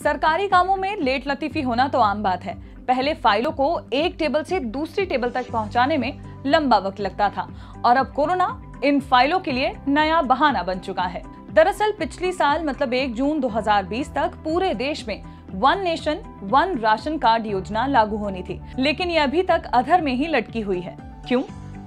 सरकारी कामों में लेट लतीफी होना तो आम बात है। पहले फाइलों को एक टेबल से दूसरी टेबल तक पहुंचाने में लंबा वक्त लगता था और अब कोरोना इन फाइलों के लिए नया बहाना बन चुका है। दरअसल पिछली साल मतलब 1 जून 2020 तक पूरे देश में one nation one ration card योजना लागू होनी थी, लेकिन ये अभी तक अधर में ही लटकी हुई है। क्यों?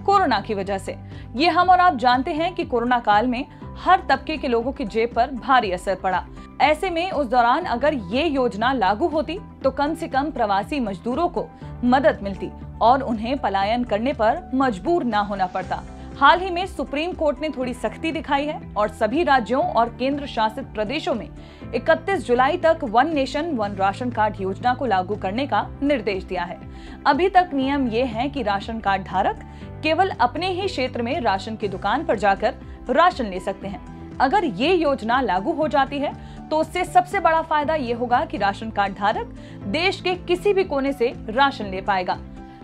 कोरोना की वजह से। ये हम और आप जानते हैं कि कोरोना काल में हर तबके के लोगों की जेब पर भारी असर पड़ा। ऐसे में उस दौरान अगर ये योजना लागू होती तो कम से कम प्रवासी मजदूरों को मदद मिलती और उन्हें पलायन करने पर मजबूर ना होना पड़ता। हाल ही में सुप्रीम कोर्ट ने थोड़ी सख्ती दिखाई है और सभी राज्यों और केंद्र शासित प्रदेशों में 31 जुलाई तक one nation one ration card योजना को लागू करने का निर्देश दिया है। अभी तक नियम ये है कि राशन कार्ड धारक केवल अपने ही क्षेत्र में राशन की दुकान पर जाकर राशन ले सकते हैं। अगर ये योजना लागू हो जाती है तो उससे सबसे बड़ा फायदा ये होगा कि राशन कार्ड धारक देश के किसी भी कोने से राशन ले पाएगा।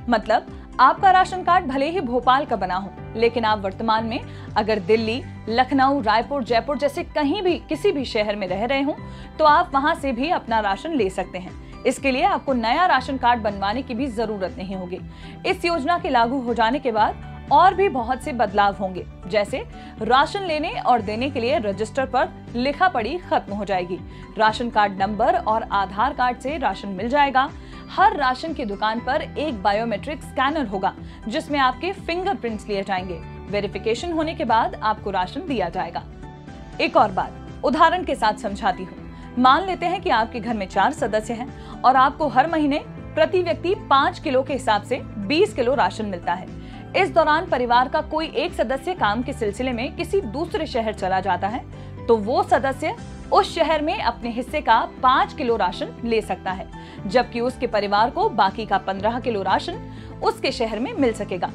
मतलब आपका राशन कार्ड भले ही भोपाल का बना हो, लेकिन आप वर्तमान में अगर दिल्ली, लखनऊ, रायपुर, जयपुर जैसे कहीं भी किसी भी शहर में रह रहे हो तो आप वहां से भी अपना राशन ले सकते हैं। इसके लिए आपको नया राशन कार्ड बनवाने की भी जरूरत नहीं होगी। इस योजना के लागू हो जाने के बाद और भी बहुत से बदलाव होंगे, जैसे राशन लेने और देने के लिए रजिस्टर पर लिखा पढ़ी खत्म हो जाएगी। राशन कार्ड नंबर और आधार कार्ड से राशन मिल जाएगा। हर राशन की दुकान पर एक बायोमेट्रिक स्कैनर होगा जिसमें आपके फिंगरप्रिंट्स लिए जाएंगे। वेरिफिकेशन होने के बाद आपको राशन दिया जाएगा। एक और बात उदाहरण के साथ समझाती हूँ। मान लेते हैं कि आपके घर में 4 सदस्य हैं और आपको हर महीने प्रति व्यक्ति 5 किलो के हिसाब से 20 किलो राशन मिलता है। इस दौरान परिवार का कोई एक सदस्य काम के सिलसिले में किसी दूसरे शहर चला जाता है तो वो सदस्य उस शहर में अपने हिस्से का 5 किलो राशन ले सकता है, जबकि उसके परिवार को बाकी का 15 किलो राशन उसके शहर में मिल सकेगा।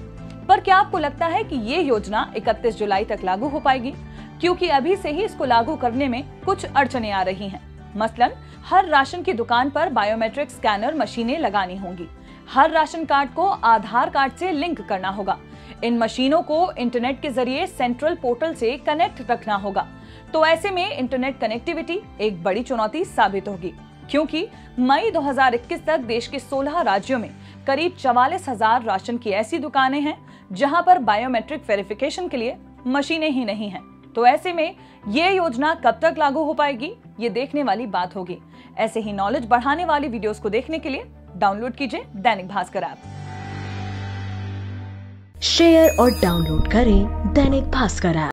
पर क्या आपको लगता है कि ये योजना 31 जुलाई तक लागू हो पाएगी? क्योंकि अभी से ही इसको लागू करने में कुछ अड़चनें आ रही हैं। मसलन हर राशन की दुकान पर बायोमेट्रिक स्कैनर मशीनें लगानी होंगी। हर राशन कार्ड को आधार कार्ड से लिंक करना होगा। इन मशीनों को इंटरनेट के जरिए सेंट्रल पोर्टल से कनेक्ट रखना होगा। तो ऐसे में इंटरनेट कनेक्टिविटी एक बड़ी चुनौती साबित होगी, क्योंकि मई 2021 तक देश के 16 राज्यों में करीब 44,000 राशन की ऐसी दुकानें हैं जहां पर बायोमेट्रिक वेरिफिकेशन के लिए मशीनें ही नहीं हैं। तो ऐसे में ये योजना कब तक लागू हो पाएगी, ये देखने वाली बात होगी। ऐसे ही नॉलेज बढ़ाने वाली वीडियोस को देखने के लिए डाउनलोड कीजिए दैनिक भास्कर ऐप। शेयर और डाउनलोड करें दैनिक भास्कर ऐप।